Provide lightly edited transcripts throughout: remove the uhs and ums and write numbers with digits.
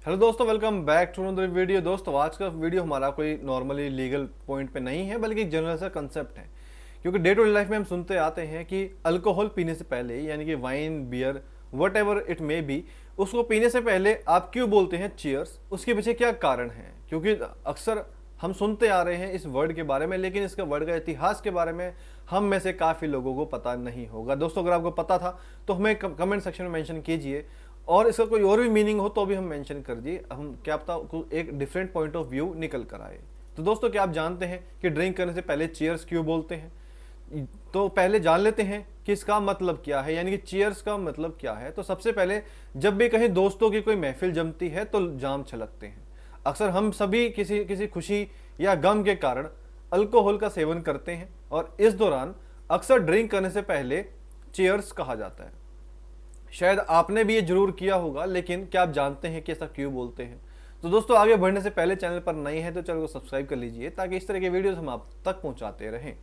Hello दोस्तों, welcome back to another video. दोस्तों, आज का वीडियो हमारा कोई नॉर्मली लीगल पॉइंट पे नहीं है, बल्कि एक जनरल सा कंसेप्ट है। क्योंकि डे टू डे लाइफ में हम सुनते आते हैं कि अल्कोहल पीने से पहले, यानी कि wine, beer, whatever it may be, उसको पीने से पहले आप क्यों बोलते हैं चीयर्स, उसके पीछे क्या कारण है। क्योंकि अक्सर हम सुनते आ रहे हैं इस वर्ड के बारे में, लेकिन इसका वर्ड का इतिहास के बारे में हम में से काफ़ी लोगों को पता नहीं होगा। दोस्तों, अगर आपको पता था तो हमें कमेंट सेक्शन में मेंशन कीजिए, और इसका कोई और भी मीनिंग हो तो भी हम मेंशन कर दिए, हम क्या पता एक डिफरेंट पॉइंट ऑफ व्यू निकल कर आए। तो दोस्तों, क्या आप जानते हैं कि ड्रिंक करने से पहले चीयर्स क्यों बोलते हैं? तो पहले जान लेते हैं कि इसका मतलब क्या है, यानी कि चीयर्स का मतलब क्या है। तो सबसे पहले, जब भी कहीं दोस्तों की कोई महफिल जमती है तो जाम छलकते हैं। अक्सर हम सभी किसी किसी खुशी या गम के कारण अल्कोहल का सेवन करते हैं, और इस दौरान अक्सर ड्रिंक करने से पहले चीयर्स कहा जाता है। शायद आपने भी ये जरूर किया होगा, लेकिन क्या आप जानते हैं कि ऐसा क्यों बोलते हैं? तो दोस्तों, आगे बढ़ने से पहले चैनल पर नए हैं तो चैनल को सब्सक्राइब कर लीजिए, ताकि इस तरह के वीडियोस हम आप तक पहुंचाते रहें।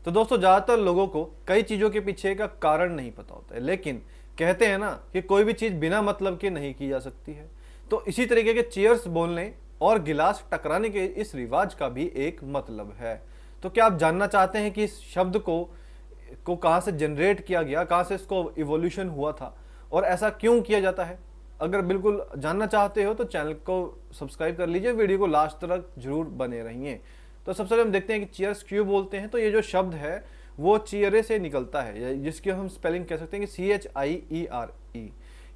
तो दोस्तों, ज़्यादातर लोगों को कई चीज़ों के पीछे का कारण नहीं पता होता है, लेकिन कहते हैं ना कि कोई भी चीज़ बिना मतलब के नहीं की जा सकती है। तो इसी तरीके के चीयर्स बोलने और गिलास टकराने के इस रिवाज का भी एक मतलब है। तो क्या आप जानना चाहते हैं कि इस शब्द को कहाँ से जनरेट किया गया, कहाँ से इसको इवोल्यूशन हुआ था, और ऐसा क्यों किया जाता है? अगर बिल्कुल जानना चाहते हो तो चैनल को सब्सक्राइब कर लीजिए, वीडियो को लास्ट तक जरूर बने रहिए। तो सबसे पहले हम देखते हैं कि चीयर्स क्यों बोलते हैं। तो ये जो शब्द है वो चीयरे से निकलता है, जिसकी हम स्पेलिंग कह सकते हैं कि CHIERE।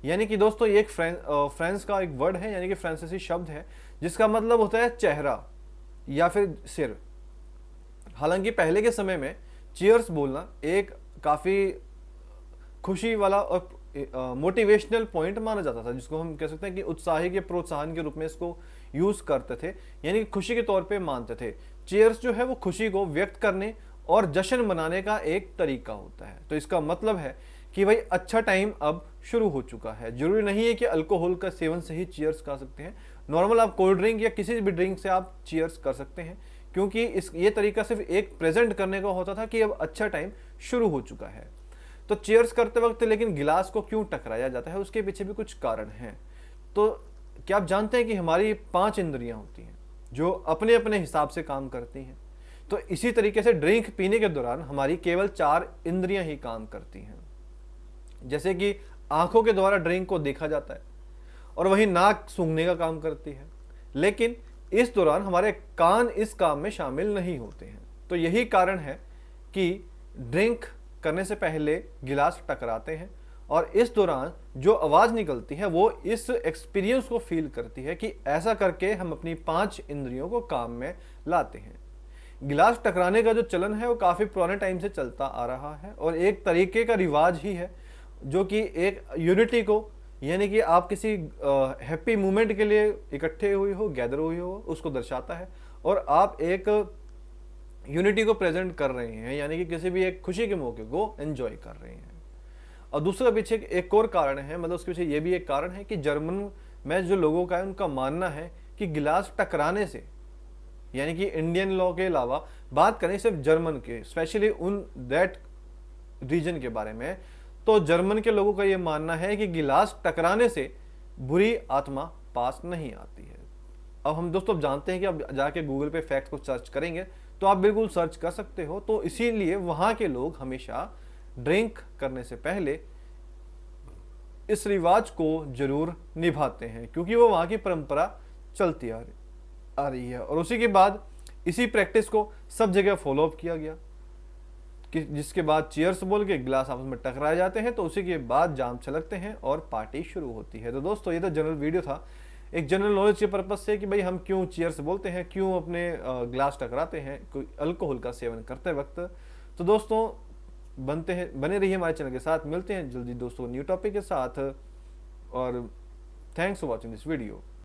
यानी कि दोस्तों, ये एक फ्रेंच का एक वर्ड है, यानी कि फ्रांसीसी शब्द है, जिसका मतलब होता है चेहरा या फिर सिर। हालांकि पहले के समय में चीयर्स बोलना एक काफ़ी खुशी वाला और मोटिवेशनल पॉइंट माना जाता था, जिसको हम कह सकते हैं कि उत्साही के प्रोत्साहन के रूप में इसको यूज करते थे, यानी कि खुशी के तौर पे मानते थे। चीयर्स जो है वो खुशी को व्यक्त करने और जश्न मनाने का एक तरीका होता है। तो इसका मतलब है कि भाई अच्छा टाइम अब शुरू हो चुका है। जरूरी नहीं है कि अल्कोहल का सेवन से ही चीयर्स कर सकते हैं, नॉर्मल आप कोल्ड ड्रिंक या किसी भी ड्रिंक से आप चीयर्स कर सकते हैं, क्योंकि इस ये तरीका सिर्फ एक प्रेजेंट करने का होता था कि अब अच्छा टाइम शुरू हो चुका है। तो चीयर्स करते वक्त लेकिन गिलास को क्यों टकराया जाता है, उसके पीछे भी कुछ कारण हैं। तो क्या आप जानते हैं कि हमारी 5 इंद्रियां होती हैं जो अपने अपने हिसाब से काम करती हैं? तो इसी तरीके से ड्रिंक पीने के दौरान हमारी केवल 4 इंद्रियां ही काम करती हैं। जैसे कि आंखों के द्वारा ड्रिंक को देखा जाता है, और वहीं नाक सूंघने का काम करती है, लेकिन इस दौरान हमारे कान इस काम में शामिल नहीं होते हैं। तो यही कारण है कि ड्रिंक करने से पहले गिलास टकराते हैं, और इस दौरान जो आवाज़ निकलती है वो इस एक्सपीरियंस को फील करती है कि ऐसा करके हम अपनी 5 इंद्रियों को काम में लाते हैं। गिलास टकराने का जो चलन है वो काफ़ी पुराने टाइम से चलता आ रहा है, और एक तरीके का रिवाज ही है, जो कि एक यूनिटी को, यानी कि आप किसी हैप्पी मोमेंट के लिए इकट्ठे हुई हो, गैदर हुई हो, उसको दर्शाता है। और आप एक यूनिटी को प्रेजेंट कर रहे हैं, यानी कि किसी भी एक खुशी के मौके को एंजॉय कर रहे हैं। और दूसरा पीछे एक और कारण है, मतलब उसके पीछे ये भी एक कारण है कि जर्मन में जो लोगों का है उनका मानना है कि गिलास टकराने से, यानी कि इंडियन लॉ के अलावा बात करें सिर्फ जर्मन के, स्पेशली उन दैट रीजन के बारे में, तो जर्मन के लोगों का ये मानना है कि गिलास टकराने से बुरी आत्मा पास नहीं आती है। अब हम दोस्तों जानते हैं कि अब जाके गूगल पे फैक्ट को सर्च करेंगे तो आप बिल्कुल सर्च कर सकते हो। तो इसीलिए वहाँ के लोग हमेशा ड्रिंक करने से पहले इस रिवाज को जरूर निभाते हैं, क्योंकि वो वहाँ की परंपरा चलती आ रही है। और उसी के बाद इसी प्रैक्टिस को सब जगह फॉलो अप किया गया, कि जिसके बाद चीयर्स बोल के गिलास आपस में टकराए जाते हैं, तो उसी के बाद जाम छलकते हैं और पार्टी शुरू होती है। तो दोस्तों, ये तो जनरल वीडियो था, एक जनरल नॉलेज के पर्पज से, कि भाई हम क्यों चीयर्स बोलते हैं, क्यों अपने ग्लास टकराते हैं कोई अल्कोहल का सेवन करते वक्त। तो दोस्तों, बने रहिए हमारे चैनल के साथ, मिलते हैं जल्दी दोस्तों न्यू टॉपिक के साथ, और thanks for watching this video.